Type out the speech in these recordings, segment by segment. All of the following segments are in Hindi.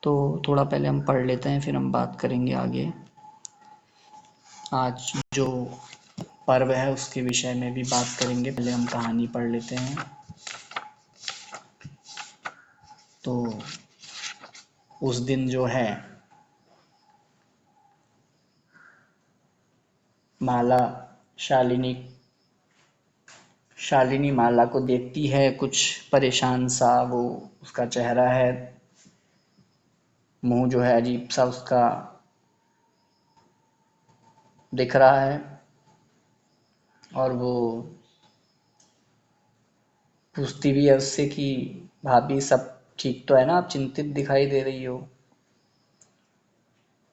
तो थोड़ा पहले हम पढ़ लेते हैं, फिर हम बात करेंगे आगे। आज जो पर्व है उसके विषय में भी बात करेंगे। पहले हम कहानी पढ़ लेते हैं। तो उस दिन जो है माला शालिनी माला को देखती है, कुछ परेशान सा वो उसका चेहरा है, मुंह जो है अजीब सा उसका दिख रहा है, और वो पूछती भी है उससे कि भाभी सब ठीक तो है ना, आप चिंतित दिखाई दे रही हो।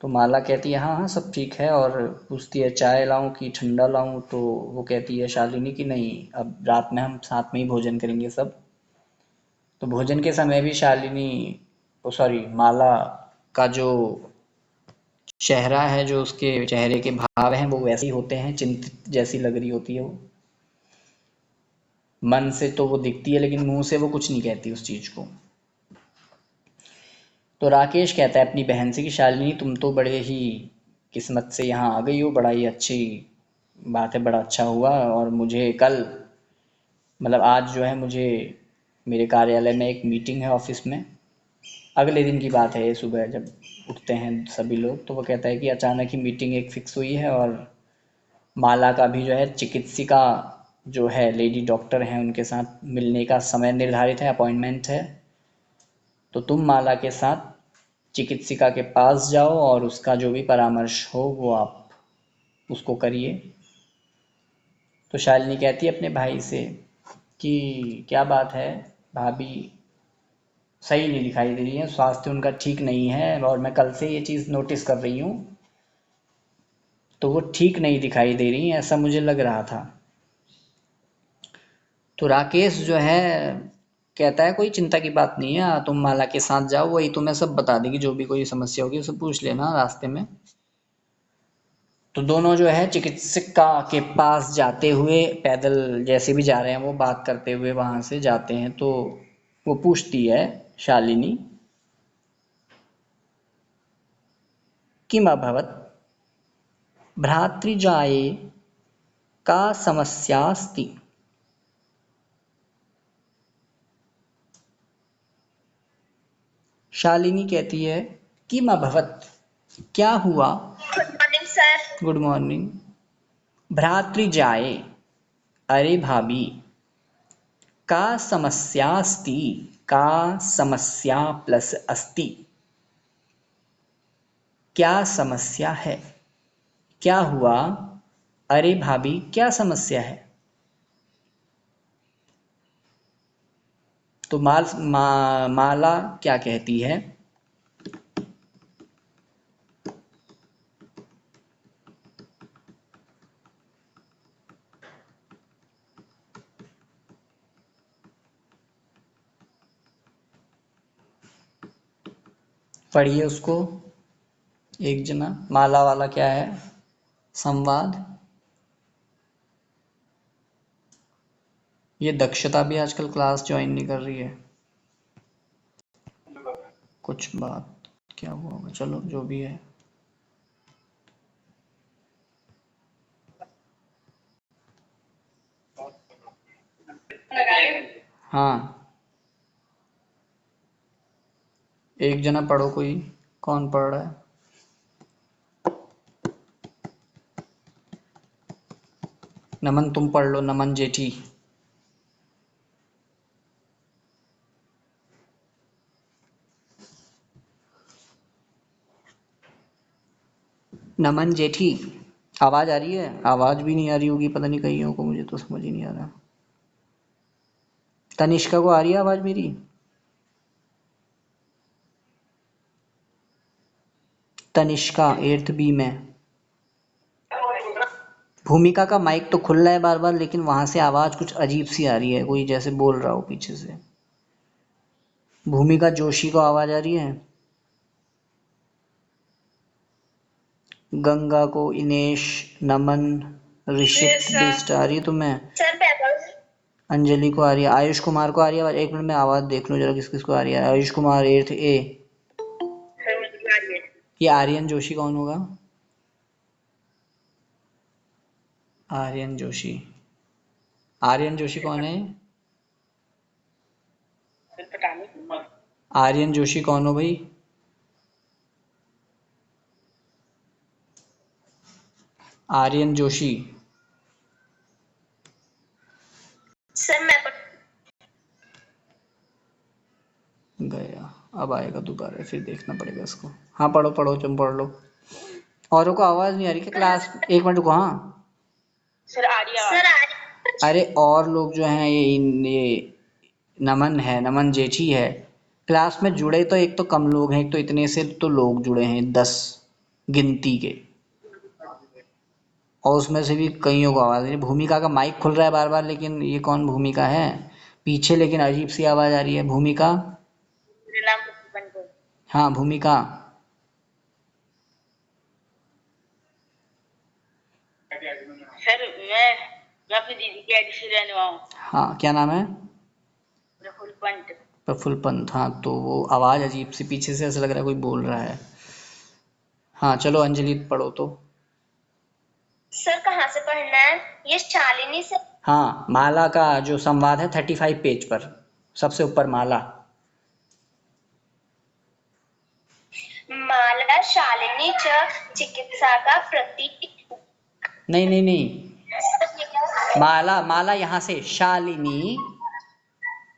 तो माला कहती है हाँ हाँ सब ठीक है, और पूछती है चाय लाऊं कि ठंडा लाऊं। तो वो कहती है शालिनी कि नहीं, अब रात में हम साथ में ही भोजन करेंगे सब। तो भोजन के समय भी शालिनी, ओ सॉरी, माला का जो चेहरा है, जो उसके चेहरे के भाव हैं वो वैसे ही होते हैं, चिंतित जैसी लग रही होती है वो। मन से तो वो दिखती है लेकिन मुंह से वो कुछ नहीं कहती उस चीज को। तो राकेश कहता है अपनी बहन से कि शालिनी तुम तो बड़े ही किस्मत से यहाँ आ गई हो, बड़ा ही अच्छी बात है, बड़ा अच्छा हुआ। और मुझे कल, मतलब आज जो है, मुझे मेरे कार्यालय में एक मीटिंग है ऑफिस में। अगले दिन की बात है ये, सुबह जब उठते हैं सभी लोग, तो वो कहता है कि अचानक ही मीटिंग एक फिक्स हुई है, और माला का भी जो है चिकित्सिका जो है, लेडी डॉक्टर हैं, उनके साथ मिलने का समय निर्धारित है, अपॉइंटमेंट है। तो तुम माला के साथ चिकित्सिका के पास जाओ और उसका जो भी परामर्श हो वो आप उसको करिए। तो शालिनी कहती है अपने भाई से कि क्या बात है भाभी, सही नहीं दिखाई दे रही है, स्वास्थ्य उनका ठीक नहीं है, और मैं कल से ये चीज़ नोटिस कर रही हूँ, तो वो ठीक नहीं दिखाई दे रही हैं, ऐसा मुझे लग रहा था। तो राकेश जो है कहता है कोई चिंता की बात नहीं है, तुम माला के साथ जाओ, वही तुम्हें सब बता देगी, जो भी कोई समस्या होगी उसे पूछ लेना रास्ते में। तो दोनों जो है चिकित्सिका के पास जाते हुए, पैदल जैसे भी जा रहे हैं वो, बात करते हुए वहां से जाते हैं। तो वो पूछती है शालिनी किम अभवत भ्रातृजाये का समस्यास्ति। शालिनी कहती है किम अभवत, क्या हुआ। Good morning sir. Good morning. भ्रातृजाये, अरे भाभी, का समस्यास्ति, का समस्या प्लस अस्ति, क्या समस्या है, क्या हुआ, अरे भाभी क्या समस्या है। तो माला क्या कहती है, पढ़िए उसको एक जना। माला वाला क्या है, संवाद। ये दक्षता भी आजकल क्लास ज्वाइन नहीं कर रही है, कुछ बात क्या हुआ होगा, चलो जो भी है। हाँ, एक जना पढ़ो, कोई कौन पढ़ रहा है। नमन तुम पढ़ लो, नमन जेठी। नमन जेठी, आवाज आ रही है, आवाज भी नहीं आ रही होगी पता नहीं कईयों को, मुझे तो समझ ही नहीं आ रहा। तनिष्का को आ रही है आवाज मेरी। तनिष्का एर्थ बी में। भूमिका का माइक तो खुल रहा है बार बार, लेकिन वहां से आवाज कुछ अजीब सी आ रही है, कोई जैसे बोल रहा हो पीछे से। भूमिका जोशी को आवाज आ रही है, गंगा को, इनेश, नमन, ऋषित, बिस्ट आ रही है तुम्हें। अंजलि को आ रही है, आयुष कुमार को आ रही है आवाज। एक मिनट में आवाज देख लूं जरा किस किस को आ रही है। आयुष कुमार एर्थ ए, ये आर्यन जोशी कौन होगा? आर्यन जोशी, आर्यन जोशी कौन है? आर्यन जोशी कौन हो भाई? आर्यन जोशी। सर मैं गया, अब आएगा दोबारा, फिर देखना पड़ेगा इसको। हाँ पढ़ो पढ़ो, तुम पढ़ लो। औरों को आवाज नहीं आ रही क्या क्लास? एक मिनट रुको। हाँ सर आर्या। अरे और लोग जो हैं, ये नमन है, नमन जेठी है, क्लास में जुड़े तो एक तो कम लोग हैं, एक तो इतने से तो लोग जुड़े हैं 10 गिनती के, और उसमें से भी कईयों को आवाज़ नहीं। भूमिका का माइक खुल रहा है बार बार, लेकिन ये कौन भूमिका है पीछे? लेकिन अजीब सी आवाज़ आ रही है। भूमिका, हाँ भूमिका। सर मैं अपनी दीदी की आईडी से रहने वाला हूँ। हाँ क्या नाम है? प्रफुल्ल पंत। प्रफुल्ल पंत। हाँ तो वो आवाज़ अजीब सी पीछे से, ऐसा लग रहा है कोई बोल रहा है। हाँ चलो अंजलि पढ़ो तो। सर कहाँ से पढ़ना है? ये शालिनी से। हाँ माला का जो संवाद है 35 पेज पर, सबसे ऊपर माला। माला शालिनी च चिकित्सा का प्रतीक। नहीं नहीं नहीं, माला, माला यहाँ से शालिनी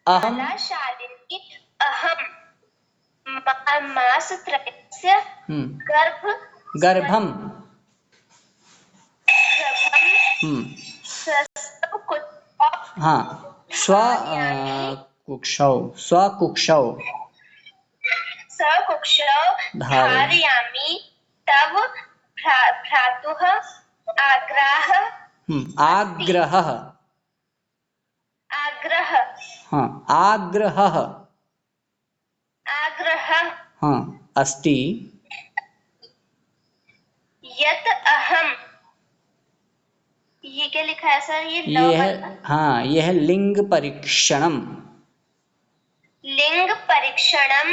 अहम। माला शालिनी अहम मास त्रयस्य गर्भ गर्भम। गर्भम सस्तव कुछ हाँ स्व धारयामि कुक्षौ, स्वकुक्षौ सकुक्षौ धारे। धारयामि तव भ्रातुः आग्रह अस्ति। आग्रह। आग्रह हाँ आग्रह। आग्रह हाँ अस्ति। यत अहम। ये क्या लिखा है सर? ये ये है, वाला हाँ ये है लिंग परीक्षणम। लिंग परीक्षणम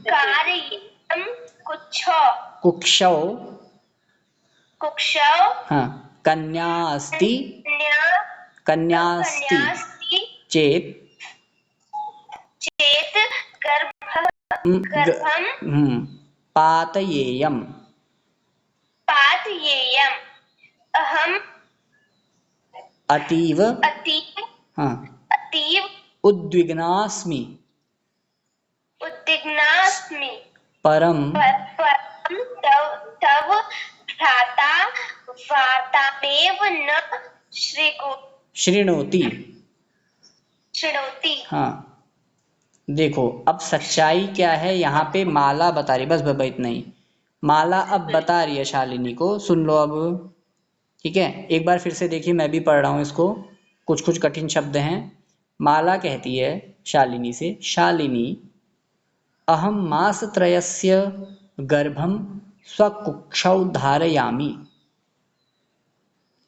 कारयितुं कुक्षौ कुक्षौ। कुक्षौ हाँ कन्या अस्ति, कन्या कन्या अस्ति कन्यास्ति चेत चेत गर्भम पातयेयम। पातयेयम्। अहम अतीव, अतीव हाँ अतीव उद्विग्नास्मि उद्विग्नास्मि। परम परम तव भ्राता वार्तामेव न शृणोति। शृणोति। हाँ देखो अब सच्चाई क्या है यहाँ पे, माला बता रही, बस बाबा इतना ही। माला अब बता रही है शालिनी को, सुन लो अब। ठीक है एक बार फिर से देखिए, मैं भी पढ़ रहा हूँ इसको, कुछ कुछ कठिन शब्द हैं। माला कहती है शालिनी से, शालिनी अहम मासत्रयस्य गर्भं स्वकुक्षौ धारयामि,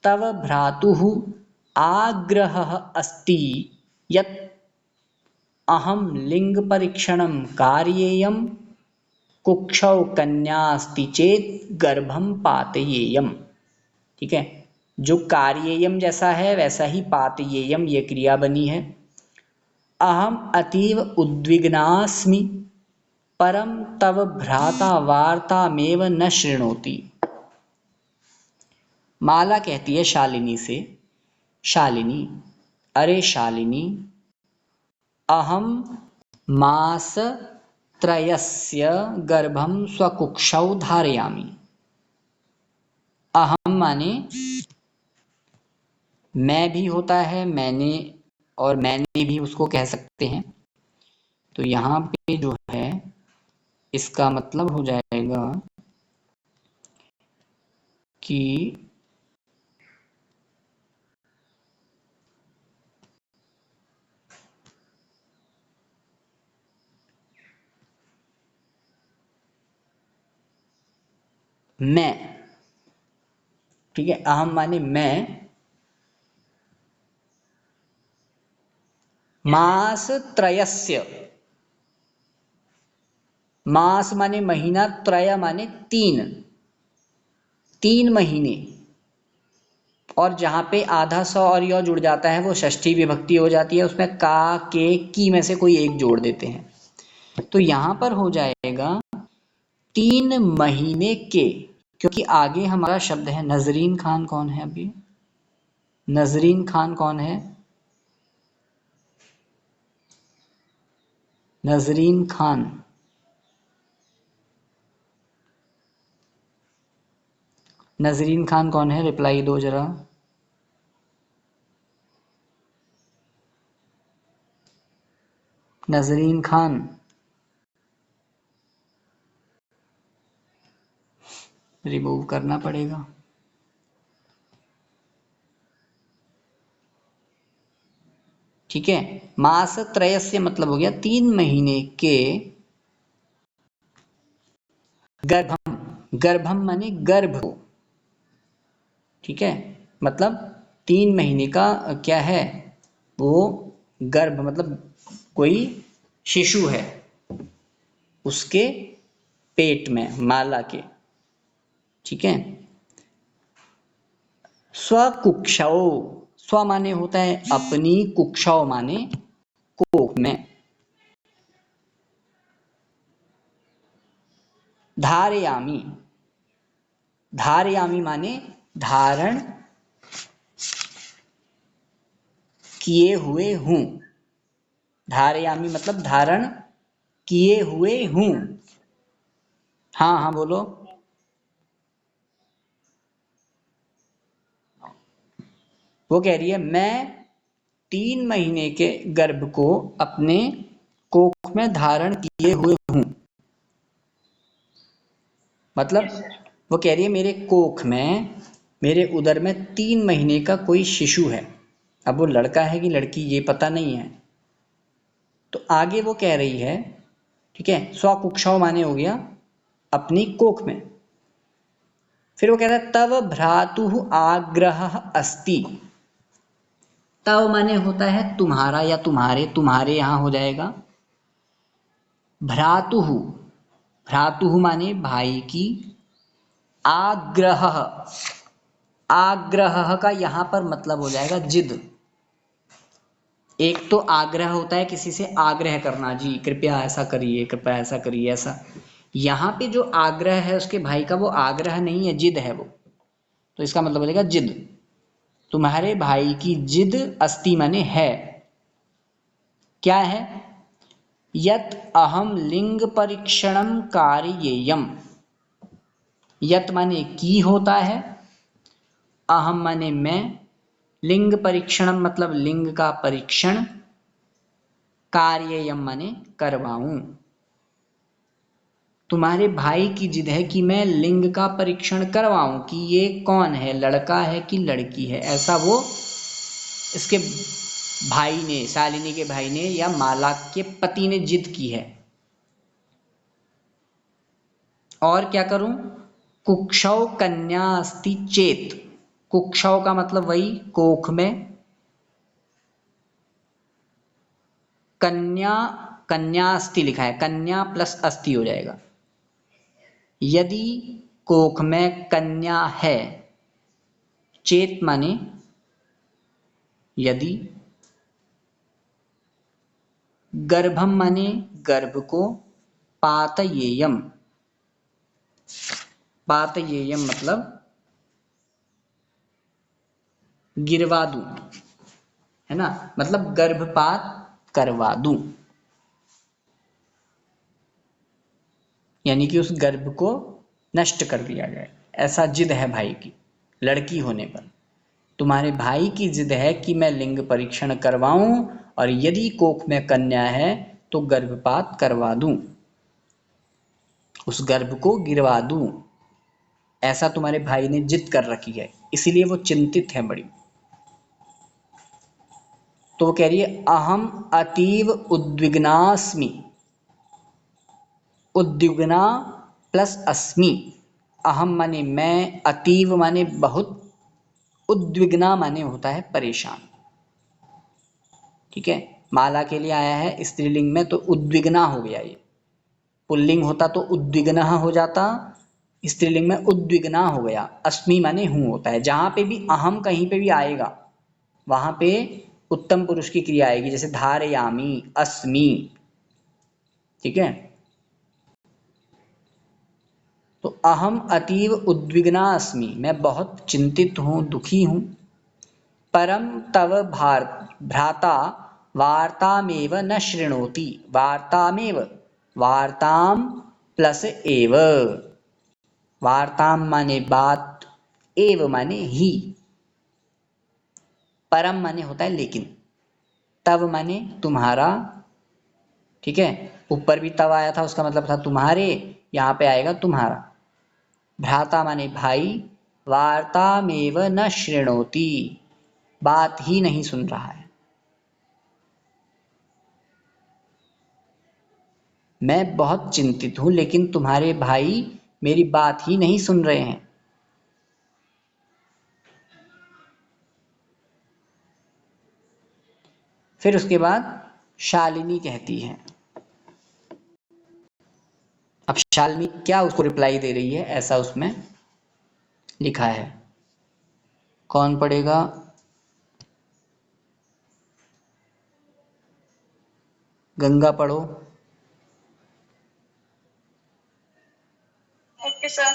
तव भ्रातुः आग्रहः अस्ति यत् अहं लिंगपरीक्षणं कारयेयं, कुक्षौ कन्या अस्ति चेत गर्भं पातयेयम। ठीक है, जो कार्येयम जैसा है वैसा ही पातयेयम ये क्रिया बनी है। अहम अतीव उद्विग्नास्मि परम तव भ्राता वार्तामेव न शृणोति। माला कहती है शालिनी से, शालिनी अरे शालिनी, अहम मास त्रयस्य गर्भं स्वकुक्षौ धारयामि। अहम माने मैं भी होता है, मैंने, और मैंने भी उसको कह सकते हैं। तो यहाँ पे जो है इसका मतलब हो जाएगा कि मैं, ठीक है, अहम माने मैं, मास त्रयस्य, मास माने महीना, त्रय माने 3, 3 महीने। और जहाँ पे आधा स और य जुड़ जाता है वो षष्ठी विभक्ति हो जाती है, उसमें का, के, की में से कोई एक जोड़ देते हैं। तो यहाँ पर हो जाएगा 3 महीने के, क्योंकि आगे हमारा शब्द है नजरीन खान। कौन है अभी? नजरीन खान कौन है? नजरीन खान। नजरीन खान कौन है? रिप्लाई दो जरा। नजरीन खान। रिमूव करना पड़ेगा। ठीक है, मास त्रयस्य मतलब हो गया 3 महीने के। गर्भम, गर्भम माने गर्भ को। ठीक है, मतलब 3 महीने का क्या है वो? गर्भ मतलब कोई शिशु है उसके पेट में, माला के। ठीक है, स्वकुक्षौ, स्व माने होता है अपनी, कुक्षौ माने कोख में। धारयामी, धारयामी माने धारण किए हुए हूं। धारयामी मतलब धारण किए हुए हूं। हाँ हाँ बोलो। वो कह रही है मैं 3 महीने के गर्भ को अपने कोख में धारण किए हुए हूं। मतलब यस सर। वो कह रही है मेरे कोख में, मेरे उदर में 3 महीने का कोई शिशु है। अब वो लड़का है कि लड़की ये पता नहीं है। तो आगे वो कह रही है, ठीक है, स्वकुक्षौ माने हो गया अपनी कोख में। फिर वो कह रहा है तव भ्रातुः आग्रह अस्ति। तव माने होता है तुम्हारा या तुम्हारे, तुम्हारे यहां हो जाएगा। भ्रातुः, भ्रातुः माने भाई की। आग्रह, आग्रह का यहां पर मतलब हो जाएगा जिद। एक तो आग्रह होता है किसी से आग्रह करना, जी कृपया ऐसा करिए, कृपया ऐसा करिए, ऐसा। यहाँ पे जो आग्रह है उसके भाई का, वो आग्रह नहीं है, जिद है वो। तो इसका मतलब हो जाएगा जिद। तुम्हारे भाई की जिद अस्ति माने है। क्या है? यत अहम लिंग परीक्षणम कार्येयम। यत माने की होता है, अहम माने मैं, लिंग परीक्षणम मतलब लिंग का परीक्षण, कार्येयम माने करवाऊं। तुम्हारे भाई की जिद है कि मैं लिंग का परीक्षण करवाऊं कि ये कौन है, लड़का है कि लड़की है। ऐसा वो इसके भाई ने, शालिनी के भाई ने या माला के पति ने जिद की है। और क्या करूं? कुक्षौ कन्या अस्ति चेत। कुक्षौ का मतलब वही कोख में। कन्या, कन्या अस्ति लिखा है, कन्या प्लस अस्ति हो जाएगा। यदि कोख में कन्या है, चेत माने यदि, गर्भम माने गर्भ को, पातयेयम, पातयेयम मतलब गिरवा दूं, है ना, मतलब गर्भपात करवा दूं, यानी कि उस गर्भ को नष्ट कर दिया जाए, ऐसा जिद है भाई की लड़की होने पर। तुम्हारे भाई की जिद है कि मैं लिंग परीक्षण करवाऊं और यदि कोख में कन्या है तो गर्भपात करवा दूं, उस गर्भ को गिरवा दूं। ऐसा तुम्हारे भाई ने जिद कर रखी है, इसीलिए वो चिंतित है बड़ी। तो वो कह रही है अहम अतीव उद्विग्नास्मि। उद्विग्ना प्लस अस्मि। अहम माने मैं, अतीव माने बहुत, उद्विग्ना माने होता है परेशान। ठीक है, माला के लिए आया है स्त्रीलिंग में तो उद्विग्ना हो गया ये, पुल्लिंग होता तो उद्विग्नः हो जाता, स्त्रीलिंग में उद्विग्ना हो गया। अस्मि माने हूँ होता है। जहां पे भी अहम कहीं पे भी आएगा वहां पे उत्तम पुरुष की क्रिया आएगी, जैसे धारयामी, अस्मि। ठीक है, तो अहम अतीव उद्विग्ना अस्मि, मैं बहुत चिंतित हूँ, दुखी हूँ। परम तव भ्राता वार्तामेव न शृणोति, वार्तामेव, वार्ताम प्लस एव, वार्ताम माने बात, एव माने ही, परम माने होता है लेकिन, तव माने तुम्हारा। ठीक है, ऊपर भी तव आया था, उसका मतलब था तुम्हारे, यहाँ पे आएगा तुम्हारा। भ्राता माने भाई, वार्तामेव न शृणोति, बात ही नहीं सुन रहा है। मैं बहुत चिंतित हूं लेकिन तुम्हारे भाई मेरी बात ही नहीं सुन रहे हैं। फिर उसके बाद शालिनी कहती है, अब शालिनी क्या उसको रिप्लाई दे रही है ऐसा उसमें लिखा है। कौन पढ़ेगा? गंगा पढ़ो। Okay sir.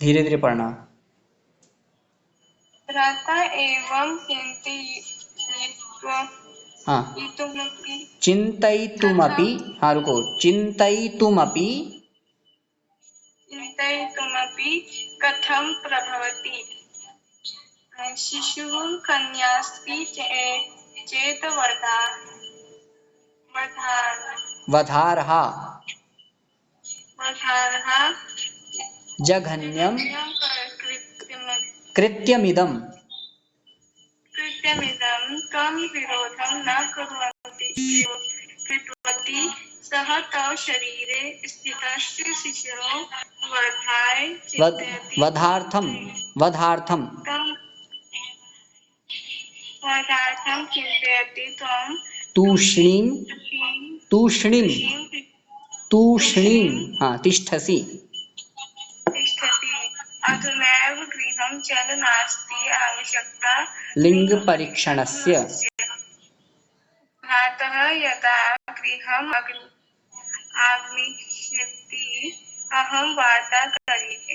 धीरे धीरे पढ़ना। भ्राता एवं चिंतयित्वा, हाँ, इतुमपि चिंतयितुमपि, हाँ रुको, चिंतयितुमपि, चिन्तयितुमपि कथं प्रभवति। शिशुः कन्यास्ति चेत् वधारहा, वधारः जघन्यम कृत्यमिदं कृत्यमिदम, तं विरोधं न कृतवती, सः तव शरीरे स्थितस्य शिशोः वर्धाय चिन्तयति वधार्थम, वधार्थम, तं वर्धार्थं चिन्तयति त्वं तूष्णीम, तूष्णीम, तुष्णीं तूष्णीम, तुष्णीं हाँ तिष्ठसि, तिष्ठति। अधुनैव गृहं चल, नास्ति आवश्यकता लिंग परीक्षणस्य। लिङ्गपरीक्षणस्य। भ्रातः यदा गृहम् आगमिष्यति, अहं वार्ता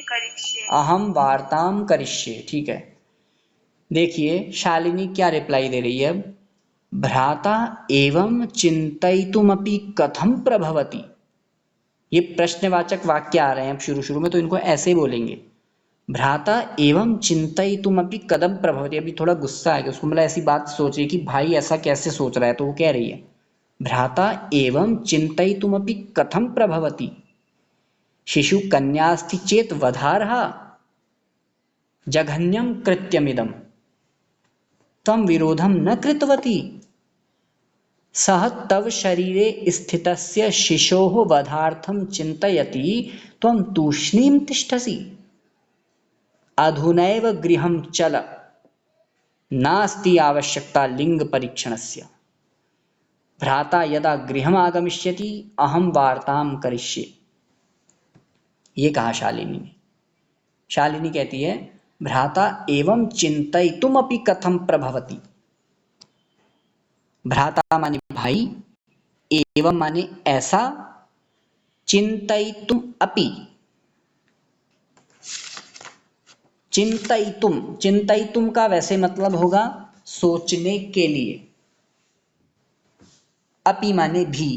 करिष्ये। अहम वार्ताम करिष्ये। ठीक है, देखिए शालिनी क्या रिप्लाई दे रही है। भ्राता एवं चिंतयितुमपि कथम प्रभवति, ये प्रश्नवाचक वाक्य आ रहे हैं अब शुरू शुरू में, तो इनको ऐसे बोलेंगे। भ्राता एवं चिंतयितुमपि कथम प्रभवति, अभी थोड़ा गुस्सा है कि उसको मतलब ऐसी बात सोच रही है कि भाई ऐसा कैसे सोच रहा है, तो वो कह रही है भ्राता एवं चिंतयितुमपि कथम प्रभवति, शिशु कन्यास्ति चेत वधारहा, जघन्यम कृत्यमिदम, तम विरोधम न कृतवती, सह तव शरीरे स्थितस्य शिशोः वधार्थं चिन्तयति त्वं तूष्णीं तिष्ठसि। अधुनैव गृहं चल, नास्ति आवश्यकता लिंग परीक्षणस्य। भ्राता यदा गृहम् आगमिष्यति अहं वार्तां करिष्ये। ये कहा शालिनी ने। शालिनी कहती है भ्राता एवं चिंतयितुमपि कथम प्रभवति, भ्राता माने भाई, एवं माने ऐसा, चिंतयितुम अपि, चिंतयितुम, चिंतयितुम का वैसे मतलब होगा सोचने के लिए, अपि माने भी।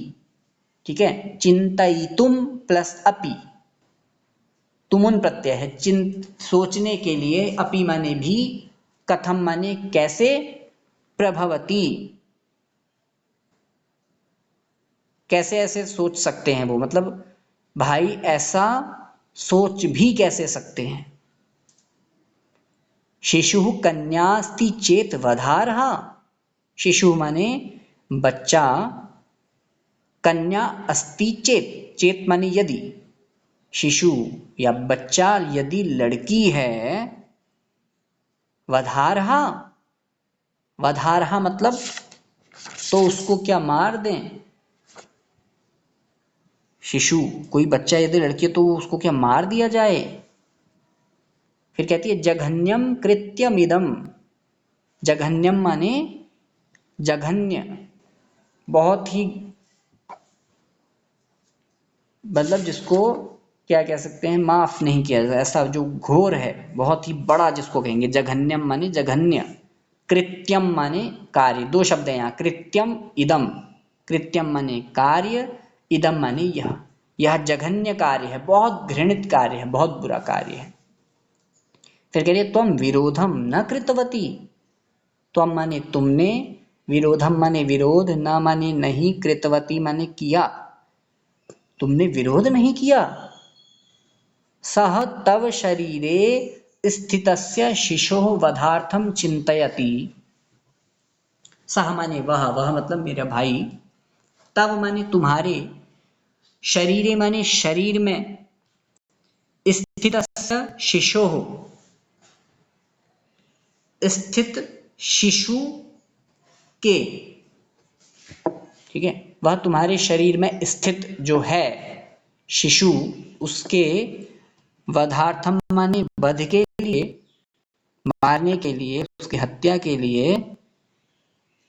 ठीक है, चिंतयितुम प्लस अपि, तुमुन प्रत्यय है, सोचने के लिए, अपि माने भी, कथम माने कैसे, प्रभवती, कैसे ऐसे सोच सकते हैं वो, मतलब भाई ऐसा सोच भी कैसे सकते हैं। शिशु कन्यास्ति चेत वधारहा, शिशु माने बच्चा, कन्या अस्ति चेत, चेत माने यदि, शिशु या बच्चा यदि लड़की है, वधारहा, वधारहा मतलब तो उसको क्या मार दें, शिशु, कोई बच्चा यदि लड़की है तो उसको क्या मार दिया जाए? फिर कहती है जघन्यम कृत्यमिदम। जघन्यम माने जघन्य, बहुत ही, मतलब जिसको क्या कह सकते हैं, माफ नहीं किया जाए, ऐसा जो घोर है, बहुत ही बड़ा जिसको कहेंगे। जघन्यम माने जघन्य, कृत्यम माने कार्य। दो शब्द हैं यहाँ, कृत्यम इदम। कृत्यम माने कार्य, इदम माने यह जघन्य कार्य है, बहुत घृणित कार्य है, बहुत बुरा कार्य है। फिर कह रही है त्वम विरोधम न कृतवती। त्वम माने तुमने, विरोधम माने विरोध, न माने नहीं, कृतवती माने किया, तुमने विरोध नहीं किया। सह तव शरीरे स्थितस्य शिशोः वधार्थम चिंतयति। सह माने वह मतलब मेरा भाई, तव माने तुम्हारे, शरीरे माने शरीर में, स्थितस्य शिशोः स्थित शिशु के, ठीक है, वह तुम्हारे शरीर में स्थित जो है शिशु, उसके वधार्थम माने वध के लिए, मारने के लिए, उसकी हत्या के लिए,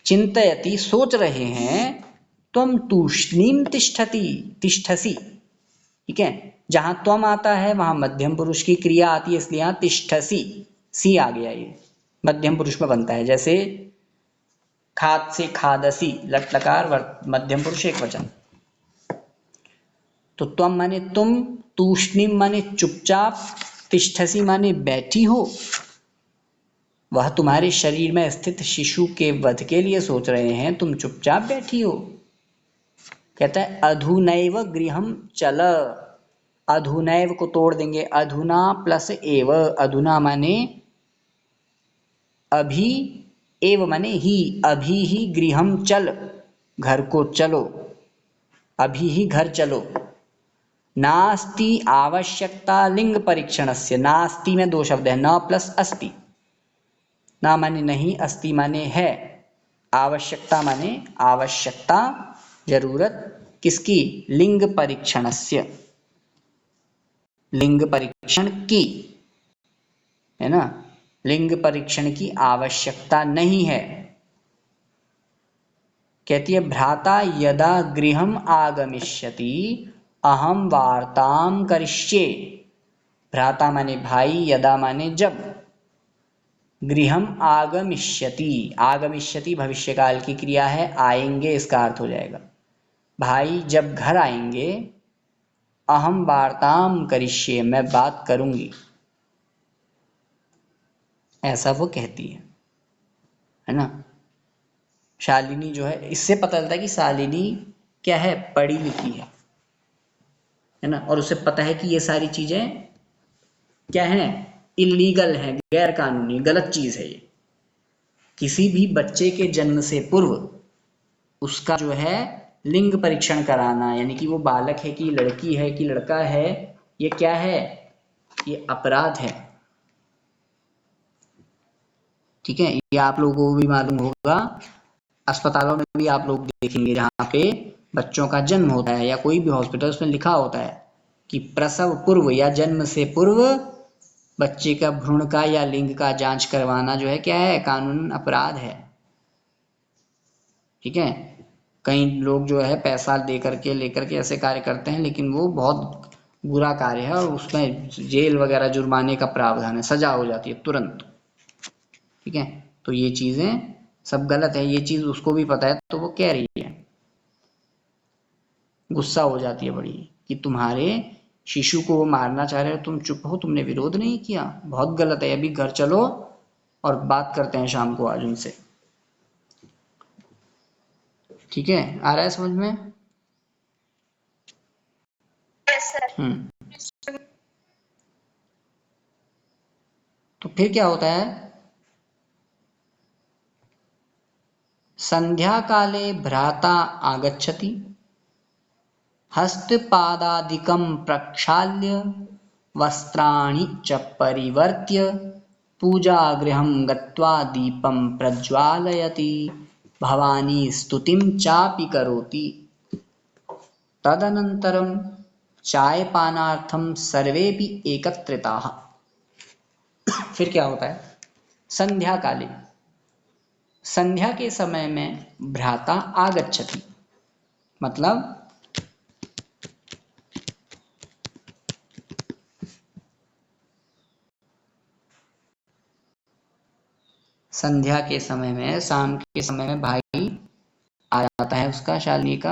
चिंतयति सोच रहे हैं, त्वम तूष्णीम तिष्ठति तिष्ठसी, ठीक है, जहां त्वम आता है वहां मध्यम पुरुष की क्रिया आती है, इसलिए यहां तिष्ठसी, सी आ गया, ये मध्यम पुरुष में बनता है। जैसे खाद से खादसी, लट लकार, मध्यम पुरुष एक वचन। तो त्वम माने तुम, तूष्णीम माने चुपचाप, तिष्ठसी माने बैठी हो, वह तुम्हारे शरीर में स्थित शिशु के वध के लिए सोच रहे हैं, तुम चुपचाप बैठी हो। कहता है अधुनैव गृहम चल। अधुनैव को तोड़ देंगे, अधुना प्लस एव। अधुना माने अभी, एव माने ही, अभी ही, गृहम चल, घर को चलो, अभी ही घर चलो। नास्ति आवश्यकता लिंग परीक्षणस्य। नास्ति में दो शब्द है, न प्लस अस्ति। ना माने नहीं, अस्ति माने है, आवश्यकता माने आवश्यकता, जरूरत किसकी? लिंग परीक्षणस्य, लिंग परीक्षण की, है ना, लिंग परीक्षण की आवश्यकता नहीं है। कहती है भ्राता यदा गृहम आगमिष्यति अहम वार्ताम करिष्ये। भ्राता माने भाई, यदा माने जब, गृहम आगमिष्यति, आगमिष्यति भविष्यकाल की क्रिया है, आएंगे इसका अर्थ हो जाएगा। भाई जब घर आएंगे, अहम वार्ताम करिष्ये, मैं बात करूंगी, ऐसा वो कहती है ना। शालिनी जो है, इससे पता चलता है कि शालिनी क्या है, पढ़ी लिखी है ना, और उसे पता है कि ये सारी चीजें क्या है, इलीगल है, गैर कानूनी, गलत चीज है ये। किसी भी बच्चे के जन्म से पूर्व उसका जो है लिंग परीक्षण कराना, यानी कि वो बालक है कि लड़की है कि लड़का है, ये क्या है, ये अपराध है, ठीक है। ये आप लोगों को भी मालूम होगा, अस्पतालों में भी आप लोग देखेंगे जहाँ पे बच्चों का जन्म होता है या कोई भी हॉस्पिटल, उसमें लिखा होता है कि प्रसव पूर्व या जन्म से पूर्व बच्चे का भ्रूण का या लिंग का जांच करवाना जो है क्या है, कानूनन अपराध है, ठीक है। कई लोग जो है पैसा दे करके लेकर के ऐसे कार्य करते हैं, लेकिन वो बहुत बुरा कार्य है और उसमें जेल वगैरह जुर्माने का प्रावधान है, सजा हो जाती है तुरंत, ठीक है। तो ये चीजें सब गलत है, ये चीज उसको भी पता है, तो वो कह रही है, गुस्सा हो जाती है बड़ी कि तुम्हारे शिशु को वो मारना चाह रहे हो, तुम चुप हो, तुमने विरोध नहीं किया, बहुत गलत है, अभी घर चलो और बात करते हैं शाम को आज उनसे, ठीक है। आ रहा है समझ में? तो फिर क्या होता है, संध्या काले भ्राता आगच्छति, हस्तपादादिकं प्रक्षाल्य वस्त्राणि च परिवर्त्य पूजागृहं गत्वा दीपं प्रज्वालयति भवानी स्तुतिं चापि करोति। तदनन्तरं चायपानार्थं सर्वेपि एकत्रिताः। फिर क्या होता है, संध्या काले, संध्या के समय में भ्राता आगच्छति, मतलब संध्या के समय में, शाम के समय में भाई आ जाता है उसका, शालिनी का।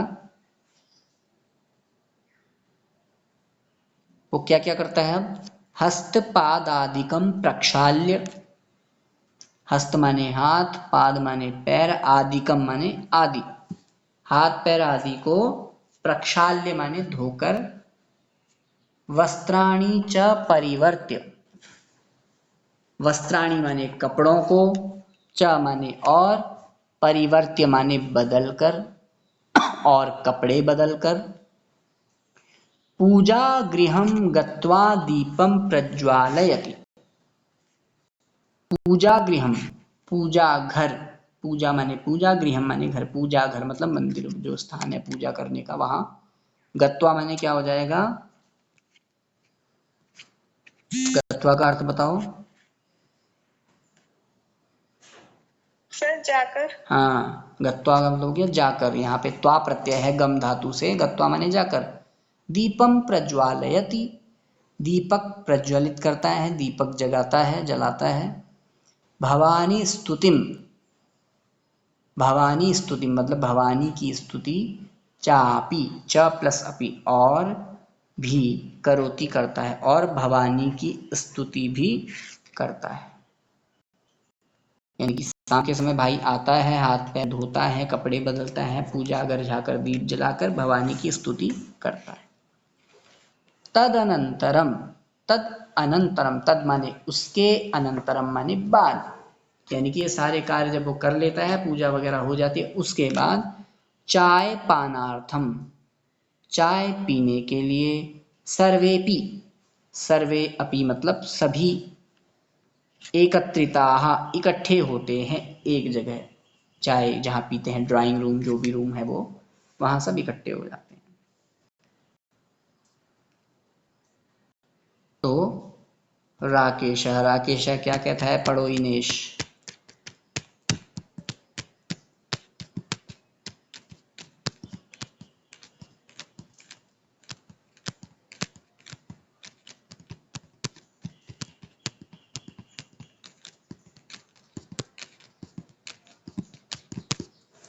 वो क्या क्या करता है अब, हस्तपादादिकं प्रक्षाल्य, हस्त माने हाथ, पाद माने पैर, आदिकम माने आदि, हाथ पैर आदि को, प्रक्षाल्य माने धोकर, वस्त्राणि च परिवर्त्य, वस्त्राणि माने कपड़ों को, च माने और, परिवर्त्य माने बदलकर, और कपड़े बदलकर, पूजा गृहं गत्वा दीपं प्रज्वालयति, पूजा गृहम, पूजा घर, पूजा माने पूजा, गृहम माने घर, पूजा घर मतलब मंदिर जो स्थान है पूजा करने का, वहां, गत्वा माने क्या हो जाएगा, गत्वा का अर्थ बताओ। सर जाकर। हाँ, गत्वा का मतलब हो गया जाकर, यहाँ पे त्वा प्रत्यय है गम धातु से, गत्वा माने जाकर। दीपम प्रज्वालयति, दीपक प्रज्वलित करता है, दीपक जगाता है, जलाता है। भवानी स्तुतिम, भवानी स्तुति मतलब भवानी की स्तुति, चापी, च प्लस अपि और भी, करोति करता है, और भवानी की स्तुति भी करता है। यानी कि शाम के समय भाई आता है, हाथ पैर धोता है, कपड़े बदलता है, पूजा घर जाकर दीप जलाकर भवानी की स्तुति करता है। तदनंतरम, तद अनंतरम, तद माने उसके, अनंतरम माने बाद, यानी कि ये सारे कार्य जब वो कर लेता है, पूजा वगैरह हो जाती है, उसके बाद चाय पानार्थम, चाय पीने के लिए, सर्वेपि, सर्वे अपि मतलब सभी, एकत्रिताः इकट्ठे होते हैं एक जगह, चाय जहाँ पीते हैं, ड्राइंग रूम जो भी रूम है वो, वहां सब इकट्ठे हो जाते हैं। तो राकेश, राकेश क्या कहता है, पढ़ो इनेश।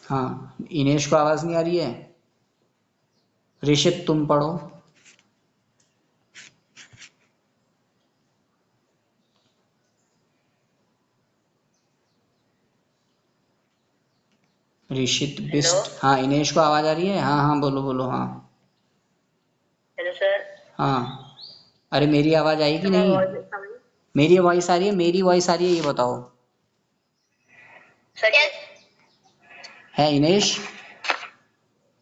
हाँ, इनेश को आवाज नहीं आ रही है। ऋषित तुम पढ़ो। ऋषित बिस्ट, हाँ इनेश को आवाज आ रही है, हाँ हाँ बोलो बोलो, हाँ। Hello sir. हाँ, अरे मेरी आवाज आई कि नहीं, मेरी वॉइस आ रही है, मेरी वॉइस आ रही है, ये बताओ। सर है इनेश,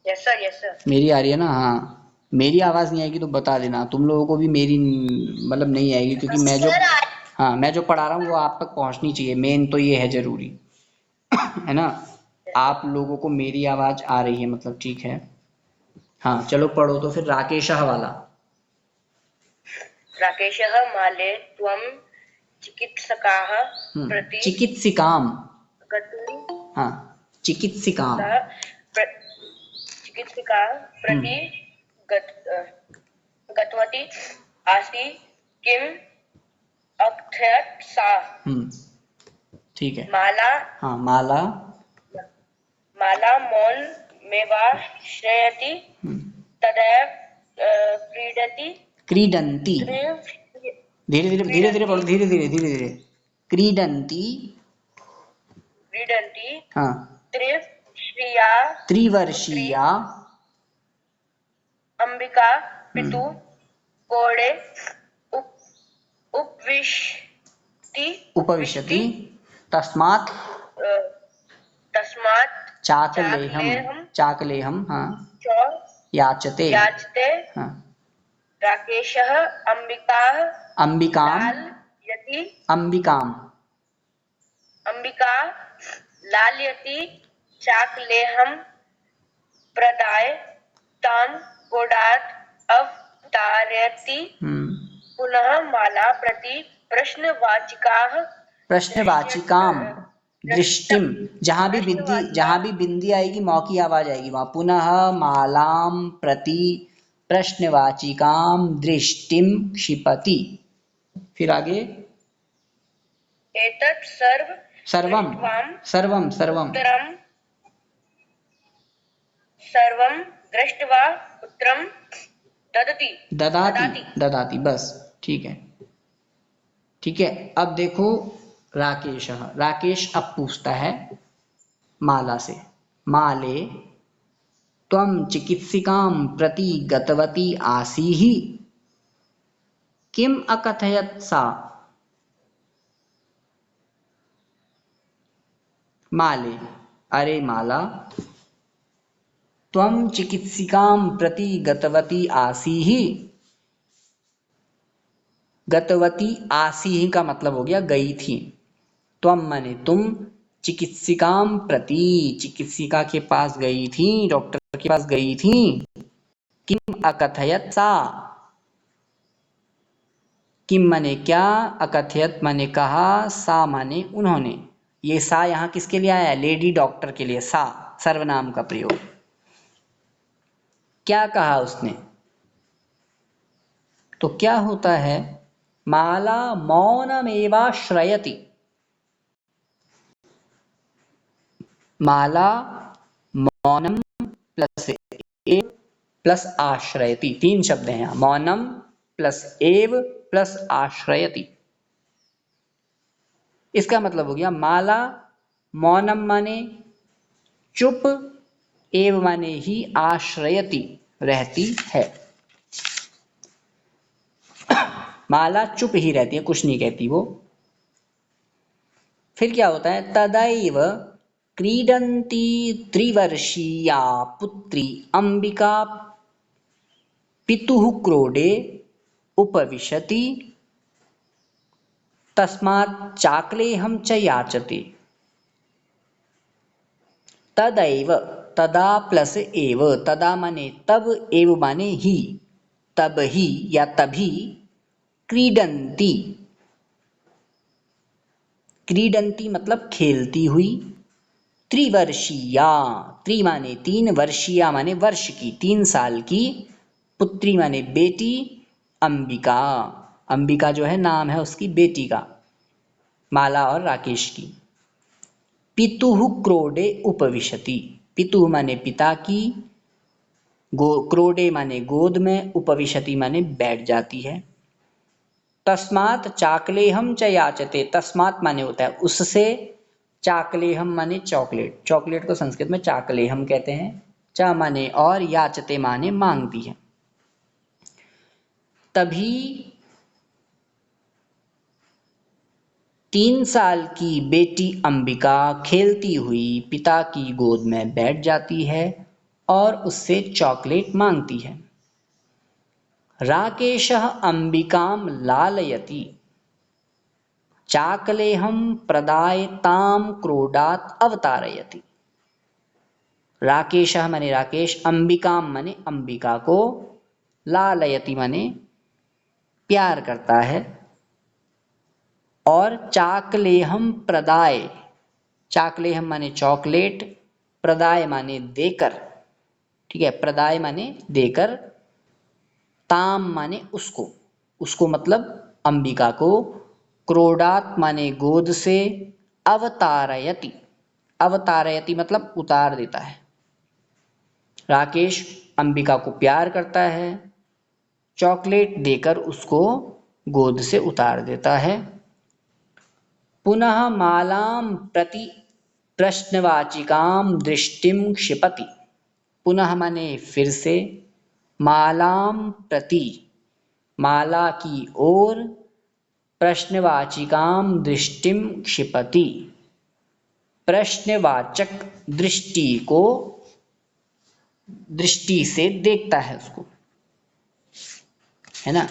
यस सर, यस सर। मेरी आ रही है ना, हाँ। मेरी आवाज नहीं आएगी तो बता देना, तुम लोगों को भी मेरी मतलब नहीं आएगी, क्योंकि मैं जो, हाँ मैं जो पढ़ा रहा हूँ वो आप तक पहुंचनी चाहिए, मेन तो ये है जरूरी, है ना। आप लोगों को मेरी आवाज आ रही है मतलब ठीक है। हाँ चलो पढ़ो तो फिर, राकेशः वाला। राकेशः माले त्वं चिकित्सकाः प्रति चिकित्सिकाम, गतुं, हाँ चिकित्सिकाम, चिकित्सिका प्रति गतवती आसि, किम अकथयत् सा। ठीक है। माला, हाँ माला, माला मौन मेवा श्रेयति, तदैव क्रीडति, क्रीडन्ति, धीरे धीरे धीरे धीरे पढ़ो, धीरे धीरे धीरे धीरे, क्रीडन्ति, क्रीडन्ति, हाँ त्रिश्रिया, त्रिवर्षीया, अंबिका पितु कोड़े उपविशति, उपविशति, तस्मात्, तस्मात् चाकलेहम, चाकलेहम, हाँ च याचते, याचते, हाँ राकेशः अंबिकाः अंबिकाम, लालयति, अंबिकाम, अंबिका लालयति, चाकलेहं प्रदाय तां क्रोडात् अवतारयति। पुनः माला प्रति प्रश्नवाचिकाः प्रश्नवाचिकाम दृष्टिम, जहां भी बिंदी आएगी मौ की आवाज आएगी वहां। पुनः मालाम प्रति प्रश्नवाचिकाम दृष्टिम क्षिपति। फिर आगे एतत् सर्वम सर्वम सर्वम सर्वं दृष्ट्वा उत्तरं ददति ददाति ददाति, बस ठीक है। ठीक है, अब देखो राकेश अब पूछता है माला से, माले त्वं चिकित्सिकां प्रति गतवती आसीः, किम अकथयत् सा। माले, अरे माला, त्वं चिकित्सिकां प्रति गतवती आसीः। गतवती आसीः का मतलब हो गया गई थी। त्वम माने तुम, चिकित्सिकाम प्रति चिकित्सिका के पास गई थी, डॉक्टर के पास गई थी। किम अकथयत सा, किम माने क्या, अकथयत माने कहा, सा माने उन्होंने। ये सा यहाँ किसके लिए आया है, लेडी डॉक्टर के लिए। सा सर्वनाम का प्रयोग। क्या कहा उसने, तो क्या होता है, माला मौनमेवाश्रयति। माला मौनम प्लस एव प्लस आश्रयति, तीन शब्द हैं यहाँ, मौनम प्लस एव प्लस आश्रयति। इसका मतलब हो गया माला मौनम माने चुप, एव माने ही आश्रयति रहती है। माला चुप ही रहती है, कुछ नहीं कहती वो। फिर क्या होता है, तदैव क्रीडन्ती त्रिवर्षीया पुत्री अंबिका पितुः क्रोडे उपविशति, तस्मात् चाकलेहं च याचते। तदैव, तदा प्लस एव, तदा माने तब, एव माने ही, तब ही या तभी, क्रीडन्ती, क्रीडन्ती मतलब खेलती हुई, त्रिवर्षीया, त्रि माने तीन, वर्षीया माने वर्ष की, 3 साल की, पुत्री माने बेटी, अंबिका, अंबिका जो है नाम है उसकी बेटी का, माला और राकेश की। पितुः क्रोडे उपविशति, पितुः माने पिता की, क्रोडे माने गोद में, उपविशति माने बैठ जाती है। तस्मात् चाकलेहम च याचते, तस्मात् माने होता है उससे, चाकलेहम माने चॉकलेट, चॉकलेट को संस्कृत में चाकलेहम कहते हैं। चा माने और, याचते माने मांगती है। तभी 3 साल की बेटी अंबिका खेलती हुई पिता की गोद में बैठ जाती है और उससे चॉकलेट मांगती है। राकेशः अंबिकां लालयति, चाकलेहं प्रदाय तां क्रोडात् अवतारयति। राकेशः माने राकेश, अंबिकां माने अंबिका को, लालयति माने प्यार करता है, और चाकलेहम प्रदाय, चाकलेहम माने चॉकलेट, प्रदाय माने देकर, ठीक है, प्रदाय माने देकर, ताम माने उसको, उसको मतलब अंबिका को, क्रोडात माने गोद से, अवतारयति, अवतारयति मतलब उतार देता है। राकेश अंबिका को प्यार करता है, चॉकलेट देकर उसको गोद से उतार देता है। पुनः मालाम प्रति प्रश्नवाचिकाम दृष्टिम क्षिपति, पुनः माने फिर से, मालाम प्रति माला की ओर, प्रश्नवाचिकाम दृष्टिम क्षिपति प्रश्नवाचक दृष्टि को, दृष्टि से देखता है उसको, है ना,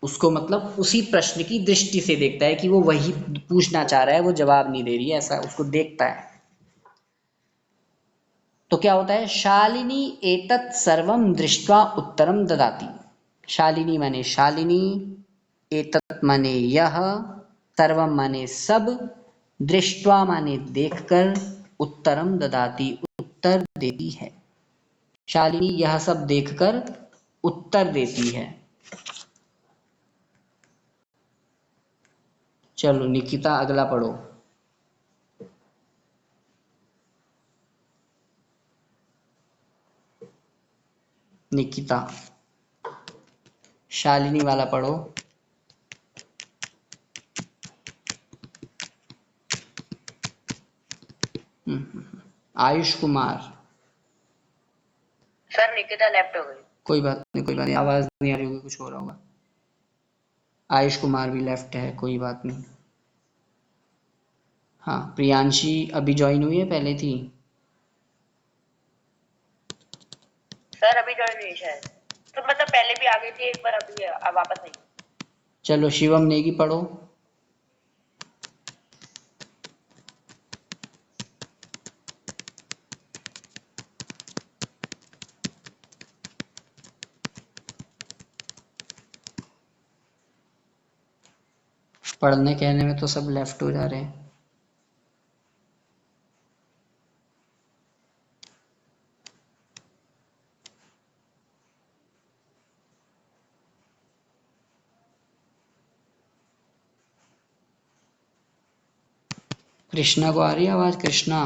उसको मतलब उसी प्रश्न की दृष्टि से देखता है कि वो वही पूछना चाह रहा है, वो जवाब नहीं दे रही है, ऐसा उसको देखता है। तो क्या होता है, शालिनी एतत् सर्वं दृष्ट्वा उत्तरम ददाति। शालिनी माने शालिनी, एतत् माने यह, सर्वम माने सब, दृष्ट्वा माने देखकर, उत्तरम ददाति उत्तर देती है। शालिनी यह सब देखकर उत्तर देती है। चलो निकिता अगला पढ़ो। निकिता शालिनी वाला पढ़ो। आयुष कुमार। सर निकिता लेफ्ट हो गई। कोई बात नहीं, कोई बात नहीं, आवाज नहीं आ रही होगी, कुछ हो रहा होगा। आयुष कुमार भी लेफ्ट है, कोई बात नहीं। हाँ, प्रियांशी अभी ज्वाइन हुई है, पहले थी। सर अभी ज्वाइन हुई शायद, तो मतलब पहले भी आ गई थी एक बार, अभी अब वापस आई। चलो शिवम नेगी पढ़ो। पढ़ने कहने में तो सब लेफ्ट हो जा रहे हैं। कृष्णा को आ रही है आवाज? कृष्णा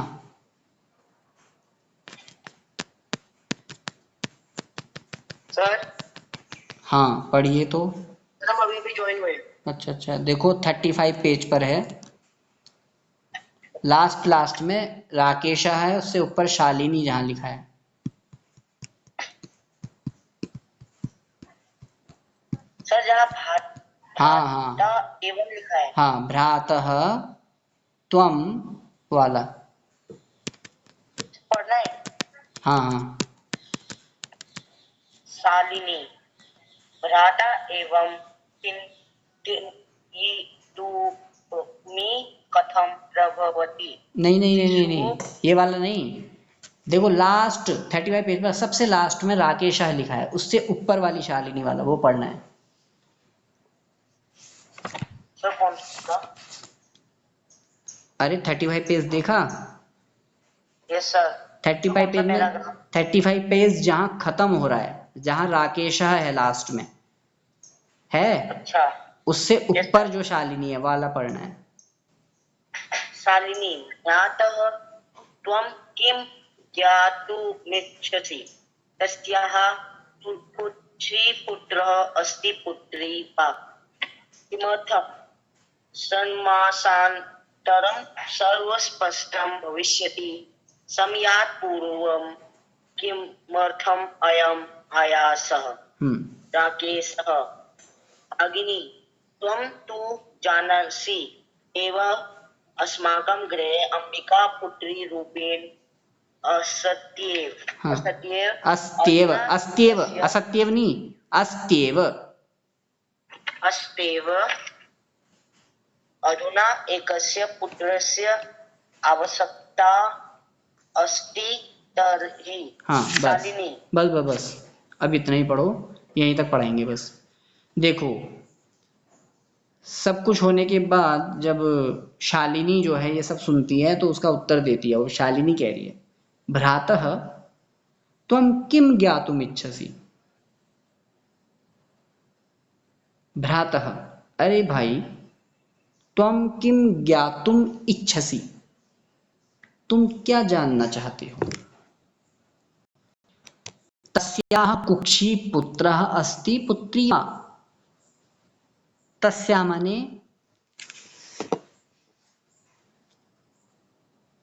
सर हाँ पढ़िए तो। हम अभी भी ज्वाइन हुए। अच्छा अच्छा, देखो 35 पेज पर है, लास्ट में राकेशा है, उससे ऊपर शालिनी जहाँ लिखा है। सर जहाँ हाँ हाँ एवं लिखा है। हाँ, भ्रातः त्वम वाला पढ़ना है। हाँ हाँ। शालिनी भ्राता एवं मी कथम प्रभवती। नहीं नहीं नहीं नहीं नहीं, ये वाला नहीं। देखो लास्ट 35 पेज पर सबसे लास्ट में राकेश शाह लिखा है, उससे ऊपर वाली शालिनी वाला वो पढ़ना है। सर कौन सा? अरे 35 पेज देखा? Yes sir. 35 पेज में 35 पेज जहाँ खत्म हो रहा है, जहाँ राकेश शाह है लास्ट में है, अच्छा, उससे ऊपर जो शालिनी है वाला पढ़ना है। शालिनी ज्ञातः त्वं किं ज्ञातुमिच्छसि, तस्याः पुत्रः अस्ति पुत्री वा, किमर्थं षण्मासानन्तरं सर्वस्पष्टं भविष्यति, समयात् पूर्वं किमर्थम् अयम् आयासः। राकेशः भगिनी त्वं तु जानासि एव अस्माकं गृहे अम्बिका पुत्री रूपेण असत्येव अस्त्येव अस्त्येव असत्येव नहीं, अस्त्येव अस्त्येव अधुना एकस्य पुत्रस्य आवश्यकता अस्ति तर्हि। हाँ बस बस बस बस, अब इतना ही पढ़ो, यहीं तक पढ़ाएंगे बस। देखो सब कुछ होने के बाद जब शालिनी जो है ये सब सुनती है तो उसका उत्तर देती है। वो शालिनी कह रही है, भ्रातः त्वं किं ज्ञातुम इच्छसि। भ्रातः, अरे भाई, त्वं किं ज्ञातुम इच्छसि, तुम क्या जानना चाहते हो। तस्याः कुक्षी पुत्रः अस्ति पुत्री वा। तस्या माने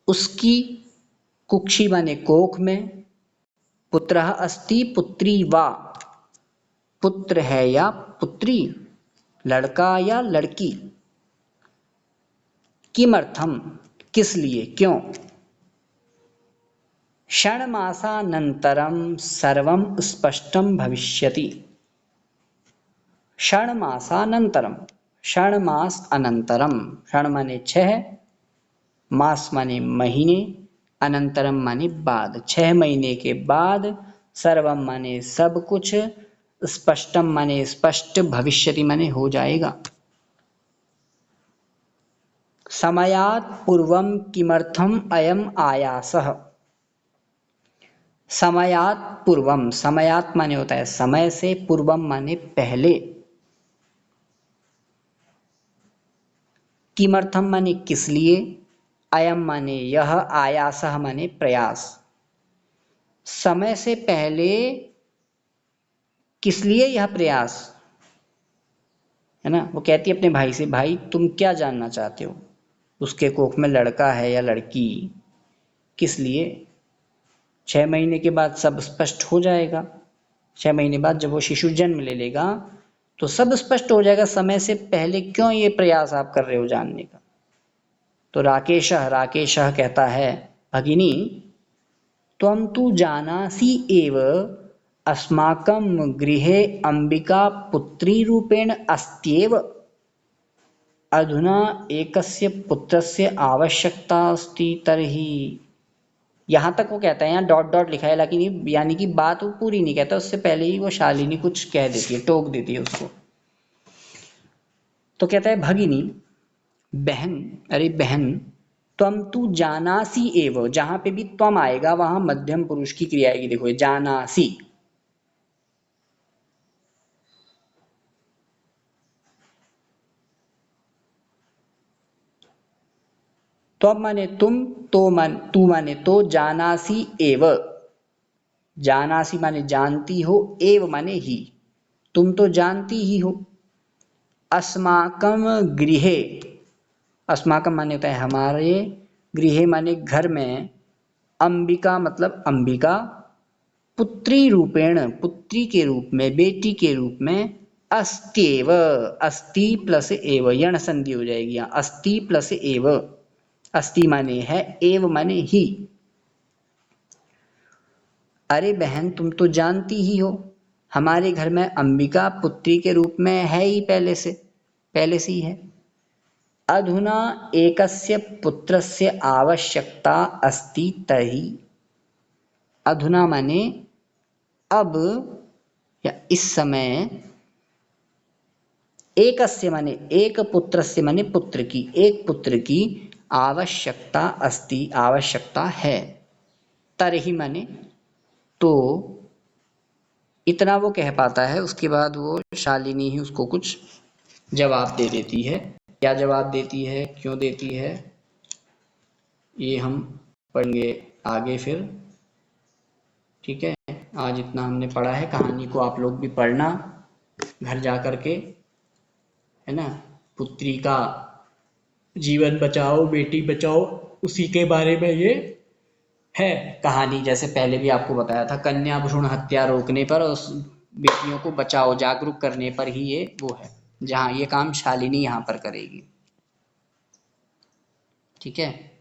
उसकी, कुक्षी माने कोख में, पुत्रः अस्ति पुत्री वा, पुत्र है या पुत्री, लड़का या लड़की। किमर्थम, किस लिए, क्यों। षण्मासानन्तरं सर्वं स्पष्टं भविष्यति। षण्मासानन्तरम, षण्मास अनंतरम, षण माने 6, मास माने महीने, अनंतरम माने बाद, 6 महीने के बाद, सर्वम माने सब कुछ, स्पष्टम माने स्पष्ट, भविष्यति माने हो जाएगा। समयात् पूर्वम किमर्थम अयम आयासः। समयात् पूर्वम, समयात् माने होता है समय से, पूर्वम माने पहले, किमर्थम माने किस लिए, अयम माने यह, आयासः माने प्रयास। समय से पहले किस लिए यह प्रयास, है ना। वो कहती है अपने भाई से, भाई तुम क्या जानना चाहते हो, उसके कोख में लड़का है या लड़की, किस लिए। 6 महीने के बाद सब स्पष्ट हो जाएगा। 6 महीने बाद जब वो शिशु जन्म ले लेगा तो सब स्पष्ट हो जाएगा, समय से पहले क्यों ये प्रयास आप कर रहे हो जानने का। तो राकेशः कहता है, भगिनी त्वं तु जानासि एव अस्माकं गृहे अंबिका पुत्री रूपेण अस्त्येव, अधुना एकस्य पुत्रस्य आवश्यकता अस्ति तर्हि। यहाँ तक वो कहता है, यहाँ डॉट डॉट लिखा है, लेकिन यानी कि बात वो पूरी नहीं कहता, उससे पहले ही वो शालिनी कुछ कह देती है, टोक देती है उसको। तो कहता है, भगिनी बहन, अरे बहन, त्वम तू जानासी एव, जहां पे भी त्वम आएगा वहां मध्यम पुरुष की क्रिया आएगी। देखो जानासी, त्वम माने तुम, तो मान तू माने तो, जानासी एव, जानासी माने जानती हो, एव माने ही, तुम तो जानती ही हो। अस्माकम गृहे, अस्माकम माने होता है हमारे, गृहे माने घर में, अंबिका मतलब अंबिका, पुत्री रूपेण पुत्री के रूप में, बेटी के रूप में, अस्त्येव, अस्ति प्लस एव, यण संधि हो जाएगी यहाँ, अस्ति प्लस एव, अस्ति माने है, एव माने ही। अरे बहन तुम तो जानती ही हो, हमारे घर में अंबिका पुत्री के रूप में है ही, पहले से ही है। अधुना एकस्य पुत्रस्य आवश्यकता अस्ति तर्हि, अधुना माने अब या इस समय, एकस्य माने एक, पुत्रस्य माने पुत्र की, एक पुत्र की, आवश्यकता अस्ति आवश्यकता है, तरहि माने तो, इतना वो कह पाता है। उसके बाद वो शालिनी ही उसको कुछ जवाब दे देती है। क्या जवाब देती है, क्यों देती है, ये हम पढ़ेंगे आगे फिर, ठीक है। आज इतना हमने पढ़ा है, कहानी को आप लोग भी पढ़ना घर जा कर के, है ना। पुत्री का जीवन बचाओ बेटी बचाओ, उसी के बारे में ये है कहानी। जैसे पहले भी आपको बताया था, कन्या भ्रूण हत्या रोकने पर, उस बेटियों को बचाओ जागरूक करने पर ही ये वो है, जहाँ ये काम शालिनी यहाँ पर करेगी, ठीक है।